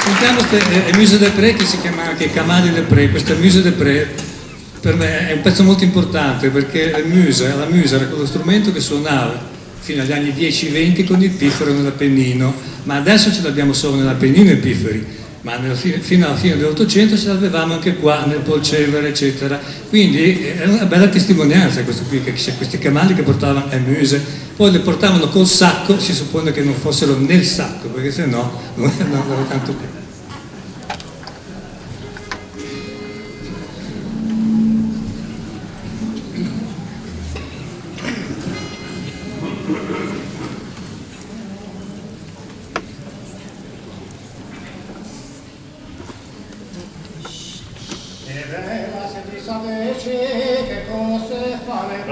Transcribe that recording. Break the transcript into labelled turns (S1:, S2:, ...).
S1: Sentiamo il Musée des Prés, che si chiama anche Camali des Prés. Questo Musée des Prés per me è un pezzo molto importante, perché la Muse era quello strumento che suonava fino agli anni 10-20 con il piffero nell'Appennino, ma adesso ce l'abbiamo solo nell'Appennino i pifferi, ma fino alla fine dell'Ottocento ce l'avevamo anche qua nel Polcevere, eccetera. Quindi è una bella testimonianza questo qui, che c'è questi camali che portavano le Muse, poi le portavano col sacco, si suppone che non fossero nel sacco, perché sennò non andava tanto più.
S2: Che cose fare